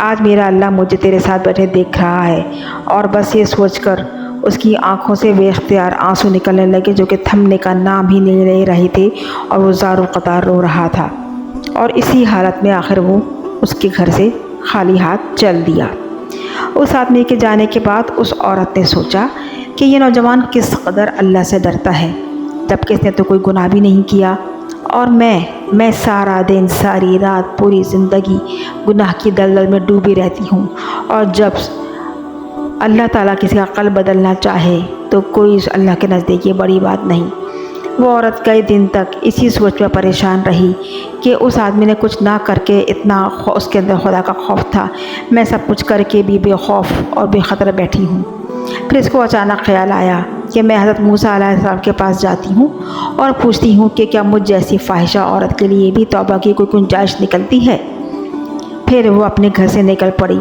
آج میرا اللہ مجھے تیرے ساتھ بیٹھے دیکھ رہا ہے۔ اور بس یہ سوچ کر اس کی آنکھوں سے بے اختیار آنسو نکلنے لگے جو کہ تھمنے کا نام ہی نہیں لے رہے تھے، اور وہ زاروں قطار رو رہا تھا۔ اور اسی حالت میں آخر وہ اس کے گھر سے خالی ہاتھ چل دیا۔ اس آدمی کے جانے کے بعد اس عورت نے سوچا کہ یہ نوجوان کس قدر اللہ سے ڈرتا ہے، جبکہ اس نے تو کوئی گناہ بھی نہیں کیا، اور میں سارا دن ساری رات پوری زندگی گناہ کی دلدل میں ڈوبی رہتی ہوں، اور جب اللہ تعالیٰ کسی کا قلب بدلنا چاہے تو کوئی اللہ کے نزدیک یہ بڑی بات نہیں۔ وہ عورت کئی دن تک اسی سوچ میں پریشان رہی کہ اس آدمی نے کچھ نہ کر کے اتنا اس کے اندر خدا کا خوف تھا، میں سب کچھ کر کے بھی بے خوف اور بے خطر بیٹھی ہوں۔ پھر اس کو اچانک خیال آیا کہ میں حضرت موسیٰ علیہ السلام کے پاس جاتی ہوں اور پوچھتی ہوں کہ کیا مجھ جیسی فاحشہ عورت کے لیے بھی توبہ کی کوئی گنجائش نکلتی ہے۔ پھر وہ اپنے گھر سے نکل پڑی۔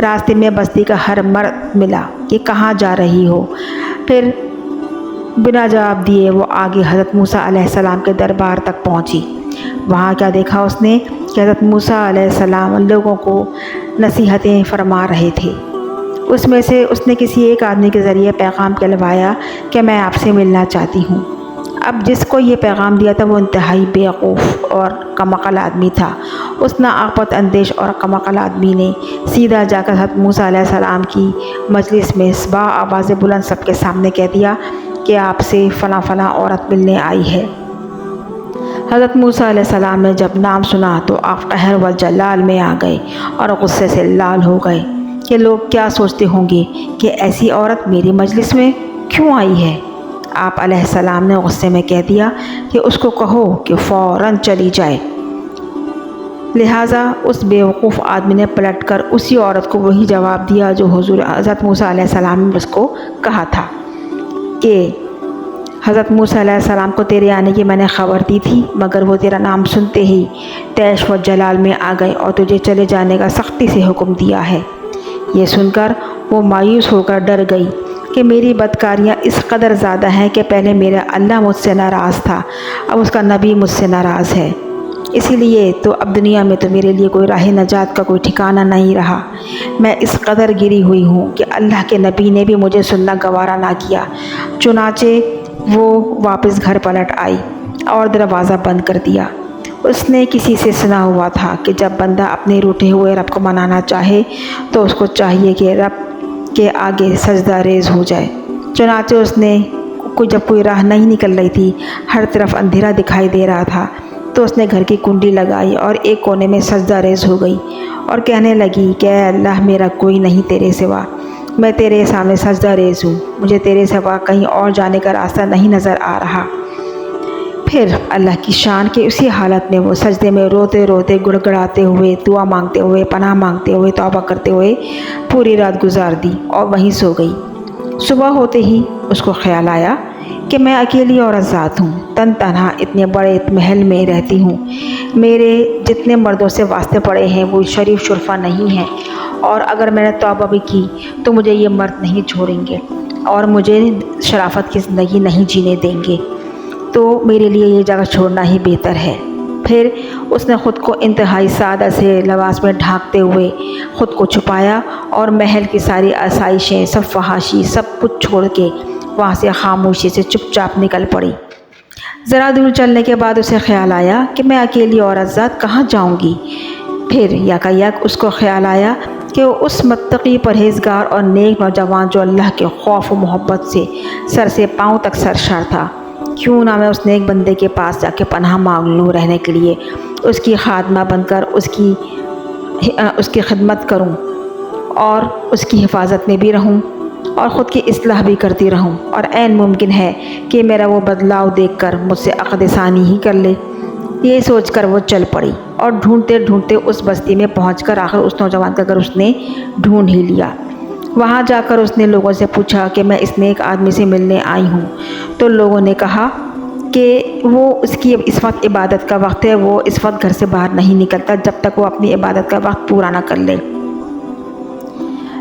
راستے میں بستی کا ہر مرد ملا کہ کہاں جا رہی ہو۔ پھر بنا جواب دیے وہ آگے حضرت موسیٰ علیہ السلام کے دربار تک پہنچی۔ وہاں کیا دیکھا اس نے کہ حضرت موسیٰ علیہ السلام لوگوں کو نصیحتیں فرما رہے تھے۔ اس میں سے اس نے کسی ایک آدمی کے ذریعے پیغام کہلوایا کہ میں آپ سے ملنا چاہتی ہوں۔ اب جس کو یہ پیغام دیا تھا وہ انتہائی بیوقوف اور کمعقل آدمی تھا۔ اس ناعاقبت اندیش اور کمعقل آدمی نے سیدھا جا کر حضرت موسیٰ علیہ السلام کی مجلس میں با آواز بلند سب کے سامنے کہہ دیا کہ آپ سے فلاں فلاں عورت ملنے آئی ہے۔ حضرت موسیٰ علیہ السلام نے جب نام سنا تو آپ قہر و جلال میں آ گئے اور غصے سے لال ہو گئے کہ لوگ کیا سوچتے ہوں گے کہ ایسی عورت میری مجلس میں کیوں آئی ہے۔ آپ علیہ السلام نے غصے میں کہہ دیا کہ اس کو کہو کہ فوراً چلی جائے۔ لہٰذا اس بیوقوف آدمی نے پلٹ کر اسی عورت کو وہی جواب دیا جو حضرت موسیٰ علیہ السلام نے اس کو کہا تھا کہ حضرت موسیٰ علیہ السلام کو تیرے آنے کی میں نے خبر دی تھی، مگر وہ تیرا نام سنتے ہی طیش و جلال میں آ گئے اور تجھے چلے جانے کا سختی سے حکم دیا ہے۔ یہ سن کر وہ مایوس ہو کر ڈر گئی کہ میری بدکاریاں اس قدر زیادہ ہیں کہ پہلے میرا اللہ مجھ سے ناراض تھا، اب اس کا نبی مجھ سے ناراض ہے، اسی لیے تو اب دنیا میں تو میرے لیے کوئی راہ نجات کا کوئی ٹھکانہ نہیں رہا۔ میں اس قدر گری ہوئی ہوں کہ اللہ کے نبی نے بھی مجھے سننا گوارا نہ کیا۔ چنانچہ وہ واپس گھر پلٹ آئی اور دروازہ بند کر دیا۔ اس نے کسی سے سنا ہوا تھا کہ جب بندہ اپنے روٹھے ہوئے رب کو منانا چاہے تو اس کو چاہیے کہ رب کے آگے سجدہ ریز ہو جائے۔ چنانچہ اس نے جب کوئی راہ نہیں نکل رہی تھی، ہر طرف اندھیرا دکھائی دے رہا تھا، تو اس نے گھر کی کنڈی لگائی اور ایک کونے میں سجدہ ریز ہو گئی اور کہنے لگی کہ اے اللہ، میرا کوئی نہیں تیرے سوا، میں تیرے سامنے سجدہ ریز ہوں، مجھے تیرے سوا کہیں اور جانے کا راستہ نہیں نظر آ رہا۔ پھر اللہ کی شان کے اسی حالت میں وہ سجدے میں روتے روتے گڑگڑاتے ہوئے، دعا مانگتے ہوئے، پناہ مانگتے ہوئے، توبہ کرتے ہوئے پوری رات گزار دی اور وہیں سو گئی۔ صبح ہوتے ہی اس کو خیال آیا کہ میں اکیلی اور آزاد ہوں، تن تنہا اتنے بڑے محل میں رہتی ہوں، میرے جتنے مردوں سے واسطے پڑے ہیں وہ شریف شرفا نہیں ہیں، اور اگر میں نے توبہ بھی کی تو مجھے یہ مرد نہیں چھوڑیں گے اور مجھے شرافت کی زندگی نہیں جینے دیں گے، تو میرے لیے یہ جگہ چھوڑنا ہی بہتر ہے۔ پھر اس نے خود کو انتہائی سادہ سے لباس میں ڈھانکتے ہوئے خود کو چھپایا اور محل کی ساری آسائشیں، سب فحاشی، سب کچھ چھوڑ کے وہاں سے خاموشی سے چپ چاپ نکل پڑی۔ ذرا دور چلنے کے بعد اسے خیال آیا کہ میں اکیلی اور آزاد کہاں جاؤں گی۔ پھر یکایک اس کو خیال آیا کہ وہ اس متقی پرہیزگار اور نیک نوجوان جو اللہ کے خوف و محبت سے سر سے پاؤں تک سرشار تھا، کیوں نہ میں اس نیک بندے کے پاس جا کے پناہ مانگ لوں رہنے کے لیے، اس کی خادمہ بن کر اس کی خدمت کروں اور اس کی حفاظت میں بھی رہوں اور خود کی اصلاح بھی کرتی رہوں، اور عین ممکن ہے کہ میرا وہ بدلاؤ دیکھ کر مجھ سے عقد ثانی ہی کر لے۔ یہ سوچ کر وہ چل پڑی اور ڈھونڈتے ڈھونڈتے اس بستی میں پہنچ کر آخر اس نوجوان کا گھر اس نے ڈھونڈ ہی لیا۔ وہاں جا کر اس نے لوگوں سے پوچھا کہ میں اس نیک آدمی سے ملنے آئی ہوں، تو لوگوں نے کہا کہ وہ اس کی اس وقت عبادت کا وقت ہے، وہ اس وقت گھر سے باہر نہیں نکلتا جب تک وہ اپنی عبادت کا وقت پورا نہ کر لے،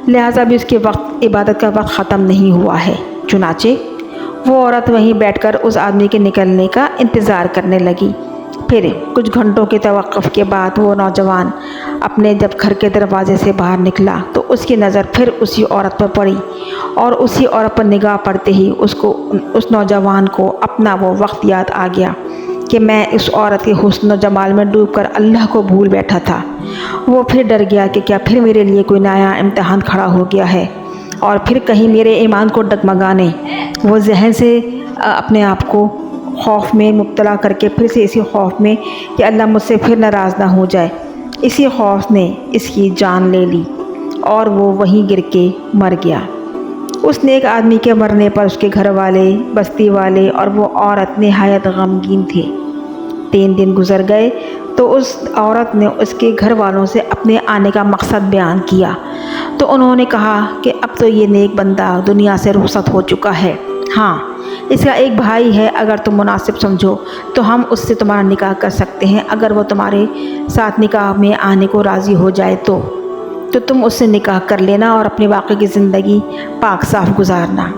لہٰذا بھی اس کے وقت عبادت کا وقت ختم نہیں ہوا ہے۔ چنانچہ وہ عورت وہیں بیٹھ کر اس آدمی کے نکلنے کا انتظار کرنے لگی۔ پھر کچھ گھنٹوں کے توقف کے بعد وہ نوجوان اپنے جب گھر کے دروازے سے باہر نکلا تو اس کی نظر پھر اسی عورت پر پڑی، اور اسی عورت پر نگاہ پڑتے ہی اس نوجوان کو اپنا وہ وقت یاد آ گیا کہ میں اس عورت کے حسن و جمال میں ڈوب کر اللہ کو بھول بیٹھا تھا۔ وہ پھر ڈر گیا کہ کیا پھر میرے لیے کوئی نیا امتحان کھڑا ہو گیا ہے، اور پھر کہیں میرے ایمان کو ڈگمگانے وہ ذہن سے اپنے آپ کو خوف میں مبتلا کر کے پھر سے اسی خوف میں کہ اللہ مجھ سے پھر ناراض نہ ہو جائے، اسی خوف نے اس کی جان لے لی اور وہ وہیں گر کے مر گیا۔ اس نیک آدمی کے مرنے پر اس کے گھر والے، بستی والے اور وہ عورت نہایت غمگین تھے۔ 3 دن گزر گئے تو اس عورت نے اس کے گھر والوں سے اپنے آنے کا مقصد بیان کیا، تو انہوں نے کہا کہ اب تو یہ نیک بندہ دنیا سے رخصت ہو چکا ہے، ہاں اس کا ایک بھائی ہے، اگر تم مناسب سمجھو تو ہم اس سے تمہارا نکاح کر سکتے ہیں، اگر وہ تمہارے ساتھ نکاح میں آنے کو راضی ہو جائے تو تم اس سے نکاح کر لینا اور اپنی باقی کی زندگی پاک صاف گزارنا۔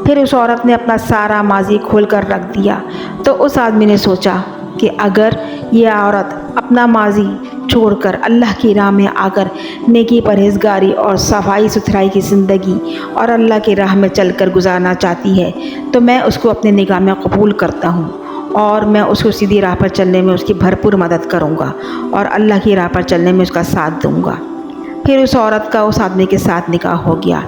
پھر اس عورت نے اپنا سارا ماضی کھول کر رکھ دیا، تو اس آدمی نے سوچا کہ اگر یہ عورت اپنا ماضی چھوڑ کر اللہ کی راہ میں آ کر نیکی، پرہیزگاری اور صفائی ستھرائی کی زندگی اور اللہ کی راہ میں چل کر گزارنا چاہتی ہے تو میں اس کو اپنے نگاہ میں قبول کرتا ہوں، اور میں اس کو سیدھی راہ پر چلنے میں اس کی بھرپور مدد کروں گا اور اللہ کی راہ پر چلنے میں اس کا ساتھ دوں گا۔ پھر اس عورت کا اس آدمی کے ساتھ نکاح ہو گیا،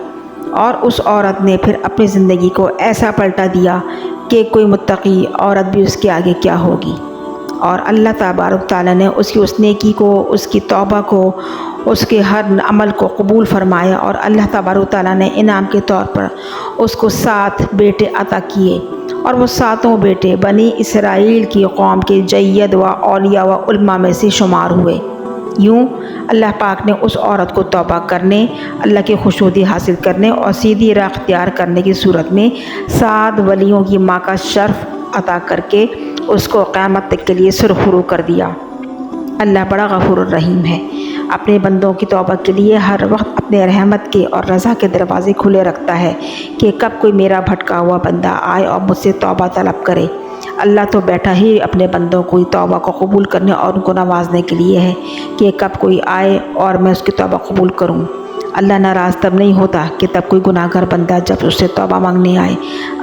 اور اس عورت نے پھر اپنی زندگی کو ایسا پلٹا دیا کہ کوئی متقی عورت بھی اس کے آگے کیا ہوگی، اور اللہ تبارک تعالیٰ نے اس کی اس نیکی کو، اس کی توبہ کو، اس کے ہر عمل کو قبول فرمایا، اور اللہ تبارک تعالیٰ نے انعام کے طور پر اس کو 7 بیٹے عطا کیے، اور وہ 7 بیٹے بنی اسرائیل کی قوم کے جید و اولیاء و علماء میں سے شمار ہوئے۔ یوں اللہ پاک نے اس عورت کو توبہ کرنے، اللہ کی خوشنودی حاصل کرنے اور سیدھی راہ اختیار کرنے کی صورت میں 7 ولیوں کی ماں کا شرف عطا کر کے اس کو قیامت تک کے لیے سرخرو کر دیا۔ اللہ بڑا غفور الرحیم ہے، اپنے بندوں کی توبہ کے لیے ہر وقت اپنے رحمت کے اور رضا کے دروازے کھلے رکھتا ہے کہ کب کوئی میرا بھٹکا ہوا بندہ آئے اور مجھ سے توبہ طلب کرے۔ اللہ تو بیٹھا ہی اپنے بندوں کو توبہ کو قبول کرنے اور ان کو نوازنے کے لیے ہے کہ کب کوئی آئے اور میں اس کی توبہ قبول کروں۔ اللہ ناراض تب نہیں ہوتا کہ تب کوئی گناہ گار بندہ جب اس سے توبہ مانگنے آئے،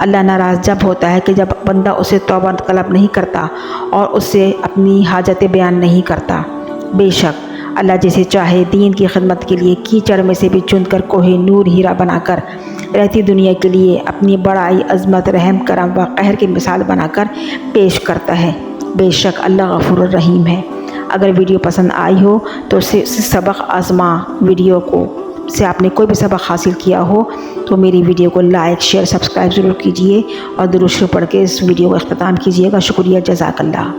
اللہ ناراض جب ہوتا ہے کہ جب بندہ اسے توبہ طلب نہیں کرتا اور اس سے اپنی حاجتیں بیان نہیں کرتا۔ بے شک اللہ جسے چاہے دین کی خدمت کے لیے کیچڑ میں سے بھی چن کر کوہ نور ہیرا بنا کر رہتی دنیا کے لیے اپنی بڑائی، عظمت، رحم، کرم و قہر کی مثال بنا کر پیش کرتا ہے۔ بے شک اللہ غفور الرحیم ہے۔ اگر ویڈیو پسند آئی ہو تو اس سے سبق آزما ویڈیو کو سے آپ نے کوئی بھی سبق حاصل کیا ہو تو میری ویڈیو کو لائک، شیئر، سبسکرائب ضرور کیجیے اور درود شریف پڑھ کے اس ویڈیو کو اختتام کیجیے گا۔ شکریہ، جزاک اللہ۔